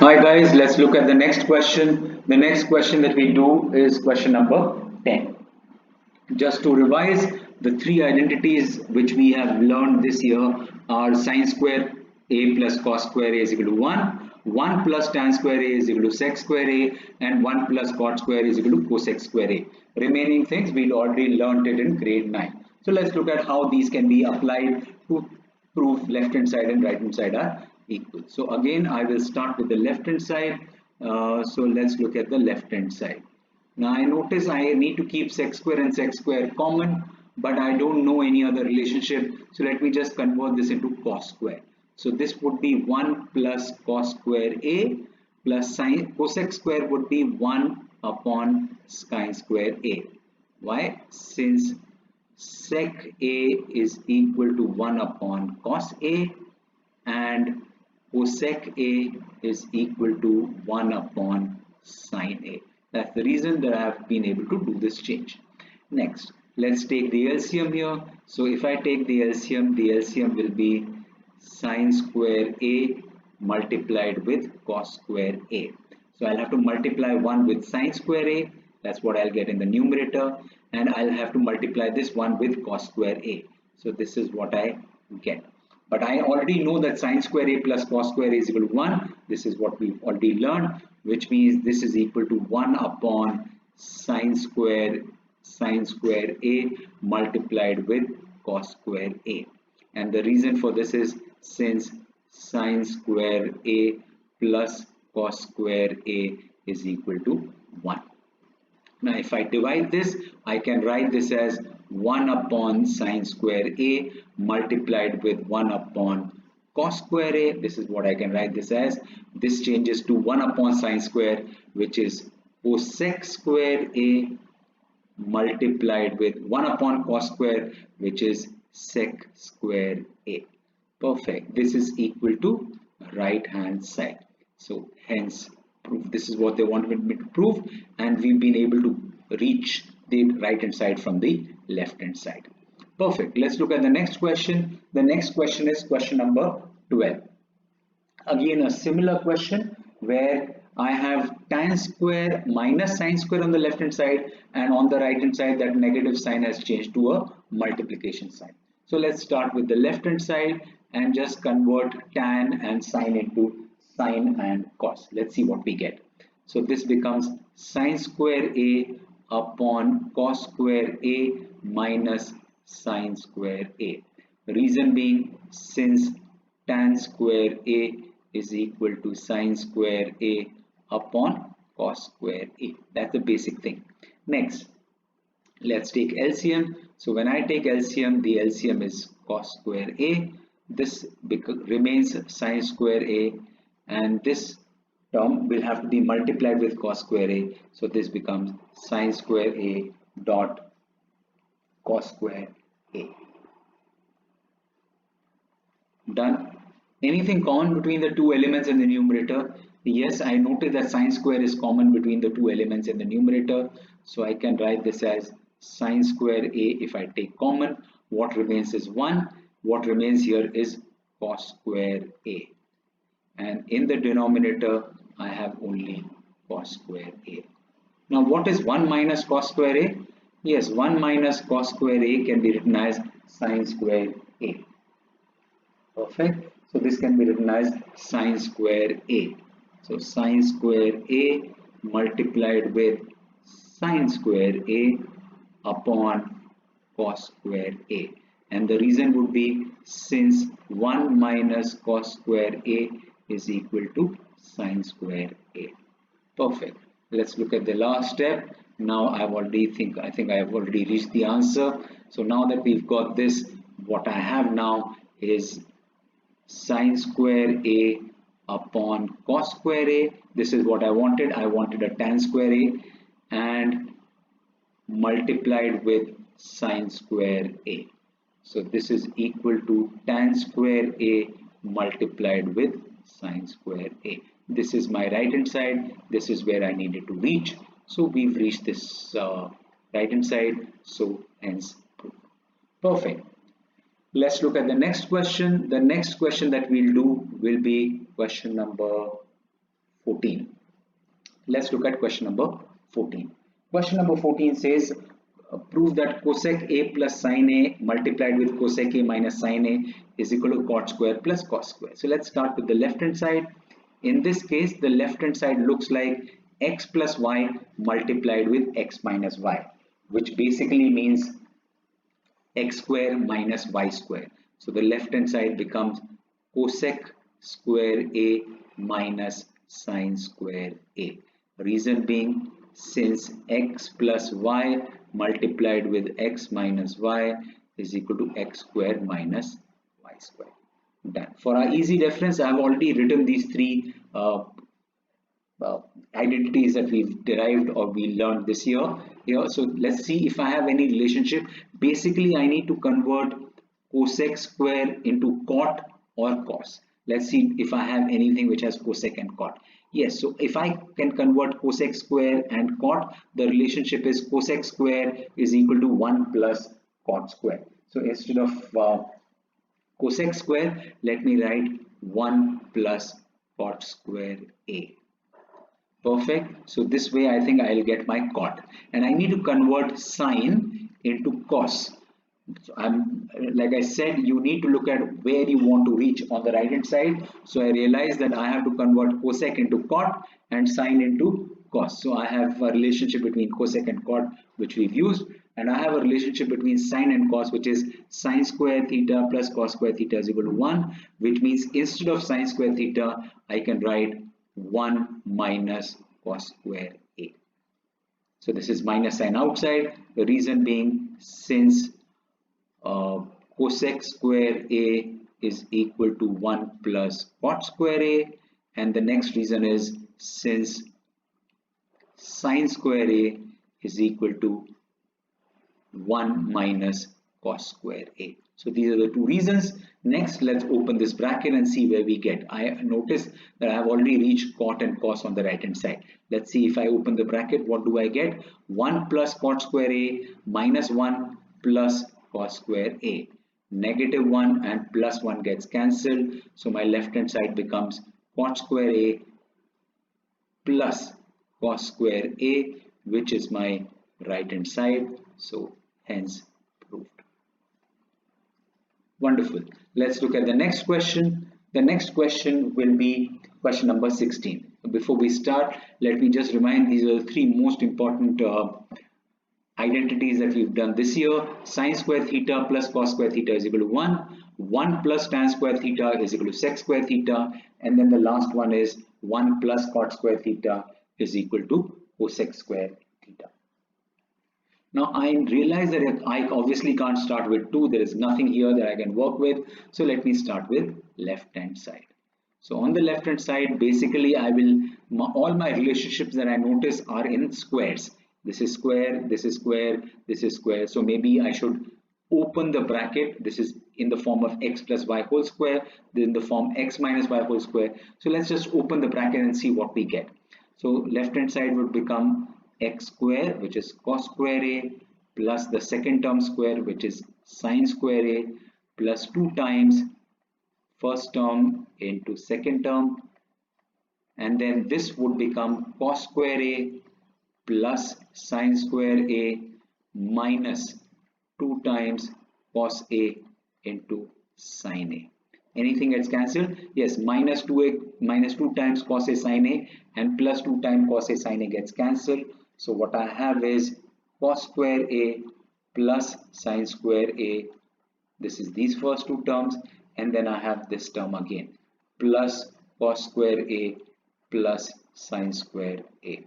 Hi guys, let's look at the next question. The next question that we do is question number 10. Just to revise, the three identities which we have learned this year are sine square a plus cos square a is equal to 1, 1 plus tan square a is equal to sec square a, and 1 plus cot square is equal to cosec square a. Remaining things we'd already learned it in grade 9. So let's look at how these can be applied to prove left hand side and right hand side are equal. So again, I will start with the left hand side. So let's look at the left hand side. Now I notice I need to keep sec square and sec square common, but I don't know any other relationship. So let me just convert this into cos square. So this would be 1 plus cos square a plus sine cosec square would be 1 upon sine square a. Why? Since sec a is equal to 1 upon cos a and cosec a is equal to 1 upon sine a. That's the reason that I have been able to do this change. Next, let's take the LCM here. So if I take the LCM will be sine square a multiplied with cos square a. So I'll have to multiply 1 with sine square a. That's what I'll get in the numerator. And I'll have to multiply this one with cos square a. So this is what I get. But I already know that sine square a plus cos square a is equal to 1. This is what we've already learned, which means this is equal to 1 upon sine square a multiplied with cos square a. And the reason for this is since sine square a plus cos square a is equal to 1. Now if I divide this, I can write this as 1 upon sine square a multiplied with 1 upon cos square a. This is what I can write this as. This changes to 1 upon sine square, which is cosec square a multiplied with 1 upon cos square, which is sec square a. Perfect. This is equal to right hand side. So hence proof. This is what they wanted me to prove, and we've been able to reach the right hand side from the left hand side. Perfect. Let's look at the next question. The next question is question number 12. Again, a similar question where I have tan square minus sine square on the left hand side, and on the right hand side that negative sign has changed to a multiplication sign. So let's start with the left hand side and just convert tan and sine into sine and cos. Let's see what we get. So this becomes sine square a upon cos square a minus sine square a. Reason being, since tan square a is equal to sine square a upon cos square a. That's the basic thing. Next, let's take LCM. So when I take LCM, the LCM is cos square a. This remains sine square a, and this term will have to be multiplied with cos square a. So this becomes sine square a dot cos square a. Done. Anything common between the two elements in the numerator? Yes, I noticed that sine square is common between the two elements in the numerator. So I can write this as sine square a. If I take common, what remains is 1. What remains here is cos square a. And in the denominator, I have only cos square a. Now what is 1 minus cos square a? Yes, 1 minus cos square a can be written as sine square a. Perfect. So this can be written as sine square a. So sine square a multiplied with sine square a upon cos square a. And the reason would be since 1 minus cos square a is equal to sine square a. Perfect. Let's look at the last step. Now I think I have already reached the answer. So now that we've got this, what I have now is sine square a upon cos square a. This is what I wanted. I wanted a tan square a and multiplied with sine square a. So this is equal to tan square a multiplied with sine square a. This is my right hand side. This is where I needed to reach. So we've reached this right hand side. So hence proof. Perfect. Let's look at the next question. The next question that we'll do will be question number 14. Let's look at question number 14. Question number 14 says, prove that cosec A plus sin A multiplied with cosec A minus sin A is equal to cot square plus cos square. So let's start with the left hand side. In this case, the left hand side looks like x plus y multiplied with x minus y, which basically means x square minus y square. So the left hand side becomes cosec square A minus sin square A. Reason being, since x plus y multiplied with x minus y is equal to x square minus y square. Done. For our easy reference, I have already written these three identities that we've derived or we learned this year here. So let's see if I have any relationship. Basically, I need to convert cosec square into cot or cos. Let's see if I have anything which has cosec and cot. Yes, so if I can convert cosec square and cot, the relationship is cosec square is equal to 1 plus cot square. So instead of cosec square, let me write 1 plus cot square A. Perfect. So this way I think I'll get my cot, and I need to convert sine into cos. So like I said, you need to look at where you want to reach on the right hand side. So I realized that I have to convert cosec into cot and sine into cos. So I have a relationship between cosec and cot which we've used, and I have a relationship between sine and cos, which is sine square theta plus cos square theta is equal to 1, which means instead of sine square theta I can write 1 minus cos square A. So this is minus sign outside. The reason being, since cosec square A is equal to 1 plus cot square A, and the next reason is since sine square A is equal to 1 minus cos square A. So these are the two reasons. Next, let's open this bracket and see where we get. I notice that I have already reached cot and cos on the right hand side. Let's see if I open the bracket, what do I get? 1 plus cot square A minus 1 plus cos square A. Negative 1 and plus 1 gets cancelled. So my left hand side becomes cot square A plus cos square A, which is my right hand side. So hence proved. Wonderful. Let's look at the next question. The next question will be question number 16. Before we start, let me just remind, these are the three most important identities that we've done this year. Sine square theta plus cos square theta is equal to 1. 1 plus tan square theta is equal to sec square theta. And then the last one is 1 plus cot square theta is equal to cosec square theta. Now I realize that I obviously can't start with 2. There is nothing here that I can work with. So let me start with left hand side. So on the left hand side, basically all my relationships that I notice are in squares. This is square, this is square, this is square. So maybe I should open the bracket. This is in the form of x plus y whole square, then the form x minus y whole square. So let's just open the bracket and see what we get. So left hand side would become x square, which is cos square A, plus the second term square, which is sine square A, plus 2 times first term into second term, and then this would become cos square A plus sine square A minus 2 times cos A into sine A. Anything gets cancelled? Yes, minus 2 times cos A sine A and plus 2 times cos A sine A gets cancelled. So what I have is cos square A plus sine square A. This is these first two terms, and then I have this term again, plus cos square A plus sine square A.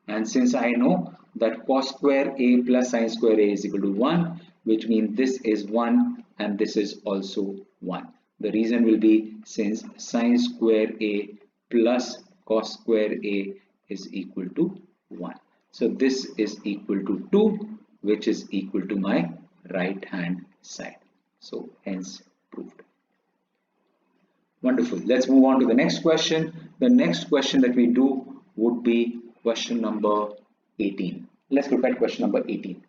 And since I know that cos square A plus sine square A is equal to 1, which means this is 1 and this is also 1. The reason will be since sine square A plus cos square A is equal to 1. So this is equal to 2, which is equal to my right hand side. So hence proved. Wonderful. Let's move on to the next question. The next question that we do would be question number 18. Let's look at question number 18.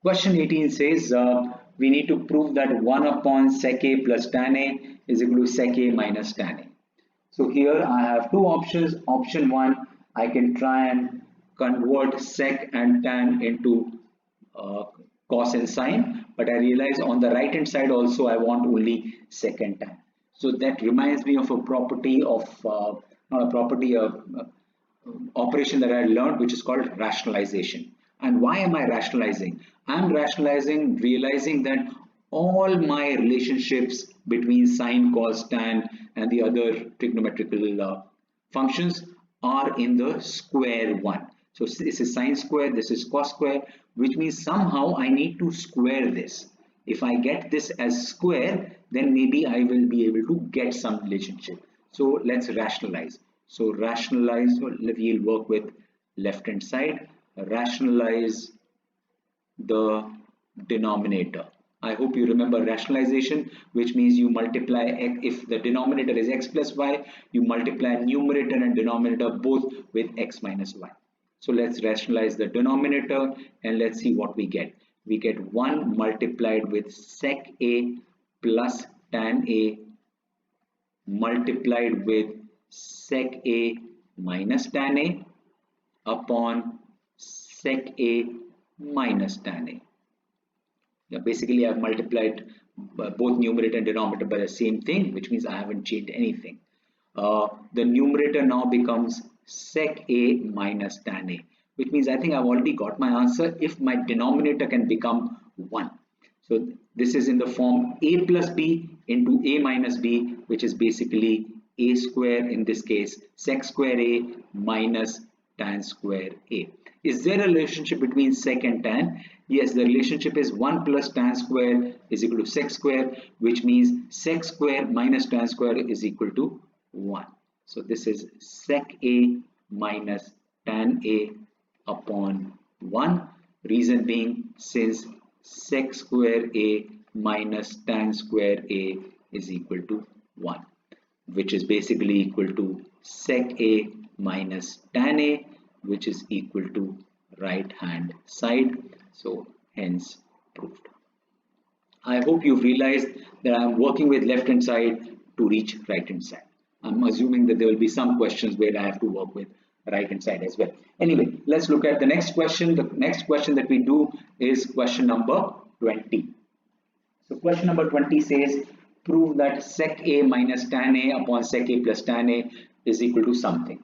Question 18 says we need to prove that 1 upon sec A plus tan A is equal to sec A minus tan A. So here I have two options. Option one, I can try and convert sec and tan into uh, cos and sine, but I realize on the right hand side also I want only sec and tan. So that reminds me of a property of, not a property, operation that I learned, which is called rationalization. And why am I rationalizing? I'm rationalizing, realizing that all my relationships between sine, cos, tan, and the other trigonometrical functions are in the square one. So this is sine square, this is cos square, which means somehow I need to square this. If I get this as square, then maybe I will be able to get some relationship. So let's rationalize. So rationalize, we'll work with left hand side. Rationalize the denominator. I hope you remember rationalization, which means you multiply, if the denominator is x plus y, you multiply numerator and denominator both with x minus y. So let's rationalize the denominator and let's see what we get. We get 1 multiplied with sec a plus tan a multiplied with sec a minus tan a upon sec a minus tan a. Yeah, basically I've multiplied both numerator and denominator by the same thing, which means I haven't changed anything. The numerator now becomes sec a minus tan a, which means I think I've already got my answer if my denominator can become 1. So this is in the form a plus b into a minus b, which is basically a square, in this case sec square a minus tan square a. Is there a relationship between sec and tan? Yes, the relationship is 1 plus tan square is equal to sec square, which means sec square minus tan square is equal to 1. So this is sec a minus tan a upon 1. Reason being, since sec square a minus tan square a is equal to 1, which is basically equal to sec a minus tan a, which is equal to right hand side. So hence proved. I hope you've realized that I'm working with left hand side to reach right hand side. I'm assuming that there will be some questions where I have to work with right hand side as well. Anyway, let's look at the next question. The next question that we do is question number 20. So question number 20 says, prove that sec a minus tan a upon sec a plus tan a is equal to something.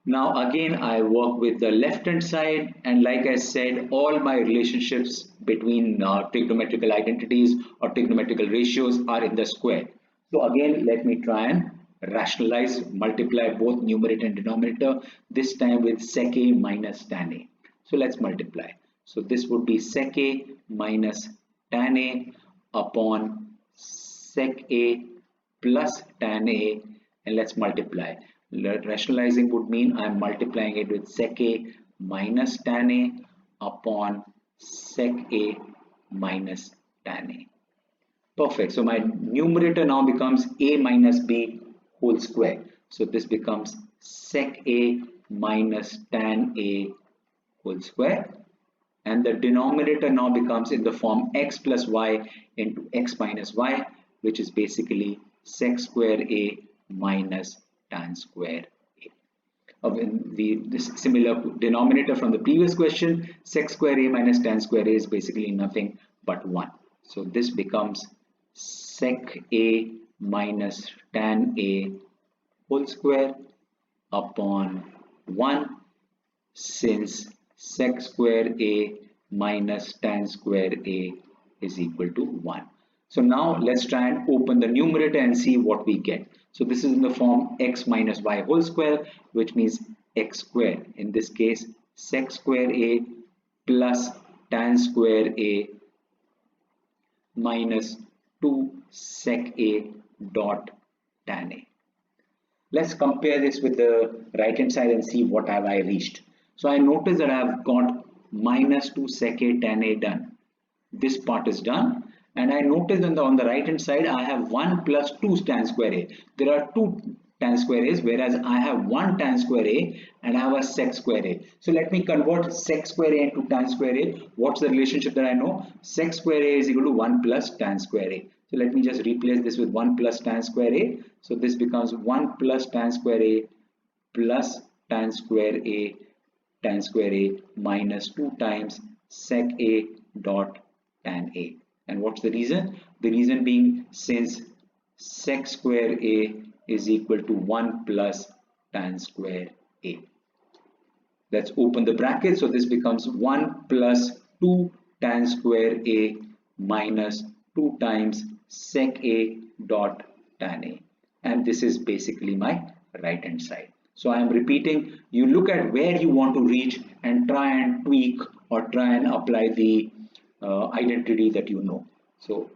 Now again I work with the left hand side, and like I said, all my relationships between trigonometrical identities or trigonometrical ratios are in the square. So again let me try and rationalize, multiply both numerator and denominator, this time with sec a minus tan a. So let's multiply. So this would be sec a minus tan a upon sec a plus tan a, and let's multiply. Rationalizing would mean I'm multiplying it with sec a minus tan a upon sec a minus tan a. Perfect. So my numerator now becomes a minus b whole square. So this becomes sec a minus tan a whole square, and the denominator now becomes in the form x plus y into x minus y, which is basically sec square a minus tan square a. This similar denominator from the previous question, sec square a minus tan square a is basically nothing but 1. So this becomes sec a minus tan a whole square upon 1, since sec square a minus tan square a is equal to 1. So now let's try and open the numerator and see what we get. So this is in the form x minus y whole square, which means x square, in this case sec square a plus tan square a minus 2 sec a dot tan a. Let's compare this with the right hand side and see what have I reached. So I notice that I have got minus 2 sec a tan a done. This part is done. And I notice on the right hand side I have 1 plus 2 tan square a. There are 2 tan square a's, whereas I have 1 tan square a and I have a sec square a. So let me convert sec square a into tan square a. What's the relationship that I know? Sec square a is equal to 1 plus tan square a. So let me just replace this with 1 plus tan square a. So this becomes 1 plus tan square a plus tan square a minus 2 times sec a dot tan a. And what's the reason? The reason being, since sec square a is equal to 1 plus tan square a. Let's open the bracket. So this becomes 1 plus 2 tan square a minus 2 times sec a dot tan a. And this is basically my right hand side. So I am repeating, you look at where you want to reach and try and tweak or try and apply the identity that you know. So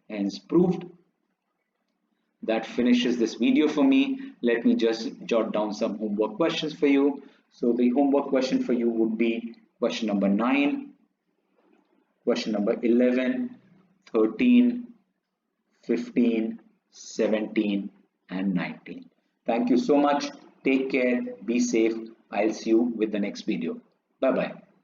hence proved. That finishes this video for me. Let me just jot down some homework questions for you. So the homework question for you would be question number 9, question number 11, 13, 15, 17 and 19. Thank you so much. Take care. Be safe. I'll see you with the next video. Bye bye.